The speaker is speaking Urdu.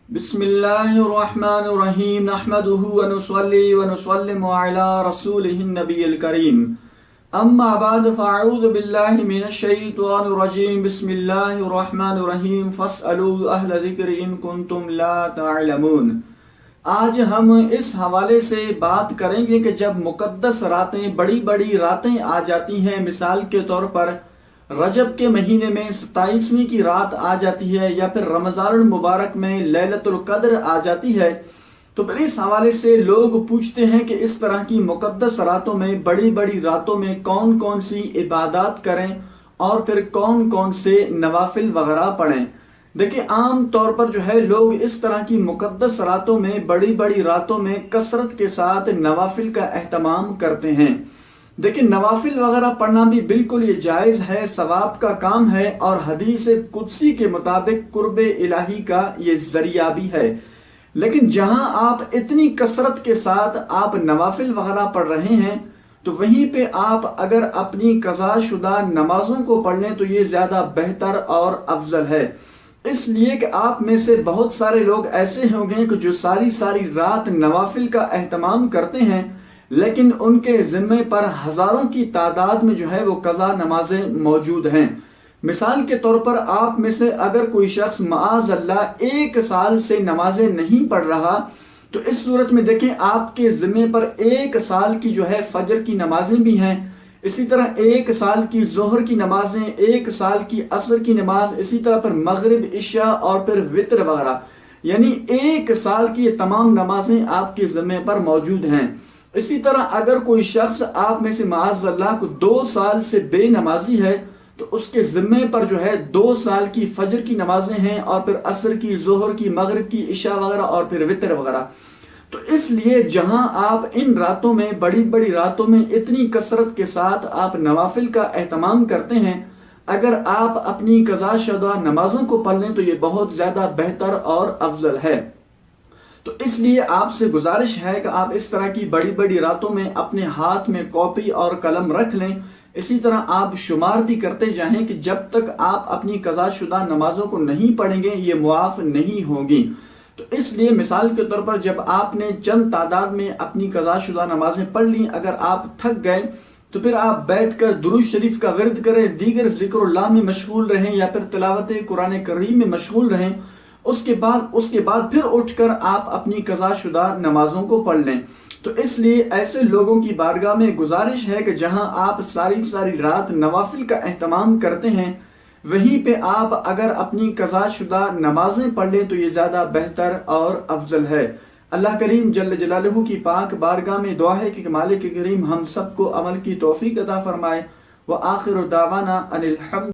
بسم اللہ الرحمن الرحیم نحمده ونصلي ونسلم على رسوله النبی الکریم اما بعد فاعوذ باللہ من الشیطان الرجیم بسم اللہ الرحمن الرحیم فاسألوا اہل ذکر ان کنتم لا تعلمون۔ آج ہم اس حوالے سے بات کریں گے کہ جب مقدس راتیں بڑی بڑی راتیں آ جاتی ہیں، مثال کے طور پر رجب کے مہینے میں 27ویں کی رات آ جاتی ہے، یا پھر رمضان المبارک میں لیلۃ القدر آ جاتی ہے، تو پھر اس حوالے سے لوگ پوچھتے ہیں کہ اس طرح کی مقدس راتوں میں، بڑی بڑی راتوں میں کون کون سی عبادات کریں اور پھر کون کون سے نوافل وغیرہ پڑھیں۔ دیکھیں، عام طور پر جو ہے لوگ اس طرح کی مقدس راتوں میں، بڑی بڑی راتوں میں کثرت کے ساتھ نوافل کا اہتمام کرتے ہیں۔ دیکھیں، نوافل وغیرہ پڑھنا بھی بالکل یہ جائز ہے، ثواب کا کام ہے، اور حدیث قدسی کے مطابق قرب الہی کا یہ ذریعہ بھی ہے۔ لیکن جہاں آپ اتنی کثرت کے ساتھ آپ نوافل وغیرہ پڑھ رہے ہیں، تو وہیں پہ آپ اگر اپنی قضا شدہ نمازوں کو پڑھ لیں تو یہ زیادہ بہتر اور افضل ہے۔ اس لیے کہ آپ میں سے بہت سارے لوگ ایسے ہوں گے کہ جو ساری رات نوافل کا اہتمام کرتے ہیں، لیکن ان کے ذمے پر ہزاروں کی تعداد میں جو ہے وہ قضا نمازیں موجود ہیں۔ مثال کے طور پر آپ میں سے اگر کوئی شخص معاذ اللہ 1 سال سے نمازیں نہیں پڑھ رہا، تو اس صورت میں دیکھیں آپ کے ذمے پر 1 سال کی جو ہے فجر کی نمازیں بھی ہیں، اسی طرح 1 سال کی ظہر کی نمازیں، 1 سال کی عصر کی نماز، اسی طرح پر مغرب، عشاء اور پھر وتر وغیرہ، یعنی 1 سال کی یہ تمام نمازیں آپ کے ذمے پر موجود ہیں۔ اسی طرح اگر کوئی شخص آپ میں سے معاذ اللہ کو 2 سال سے بے نمازی ہے، تو اس کے ذمے پر جو ہے 2 سال کی فجر کی نمازیں ہیں، اور پھر عصر کی، ظہر کی، مغرب کی، عشاء وغیرہ اور پھر وتر وغیرہ۔ تو اس لیے جہاں آپ ان راتوں میں، بڑی بڑی راتوں میں اتنی کثرت کے ساتھ آپ نوافل کا اہتمام کرتے ہیں، اگر آپ اپنی قضا شدہ نمازوں کو پڑھ لیں تو یہ بہت زیادہ بہتر اور افضل ہے۔ تو اس لیے آپ سے گزارش ہے کہ آپ اس طرح کی بڑی بڑی راتوں میں اپنے ہاتھ میں کاپی اور قلم رکھ لیں، اسی طرح آپ شمار بھی کرتے جائیں کہ جب تک آپ اپنی قضا شدہ نمازوں کو نہیں پڑھیں گے یہ معاف نہیں ہوگی۔ تو اس لیے مثال کے طور پر جب آپ نے چند تعداد میں اپنی قضا شدہ نمازیں پڑھ لیں، اگر آپ تھک گئے تو پھر آپ بیٹھ کر درود شریف کا ورد کریں، دیگر ذکر اللہ میں مشغول رہیں، یا پھر تلاوت قرآن کریم میں مشغول رہیں۔ اس کے بعد پھر اٹھ کر آپ اپنی قضا شدہ نمازوں کو پڑھ لیں۔ تو اس لیے ایسے لوگوں کی بارگاہ میں گزارش ہے کہ جہاں آپ ساری رات نوافل کا اہتمام کرتے ہیں، وہیں پہ آپ اگر اپنی قضا شدہ نمازیں پڑھ لیں تو یہ زیادہ بہتر اور افضل ہے۔ اللہ کریم جل جلالہ کی پاک بارگاہ میں دعا ہے کہ مالک کریم ہم سب کو عمل کی توفیق عطا فرمائے۔ وآخر دعوانا ان الحمد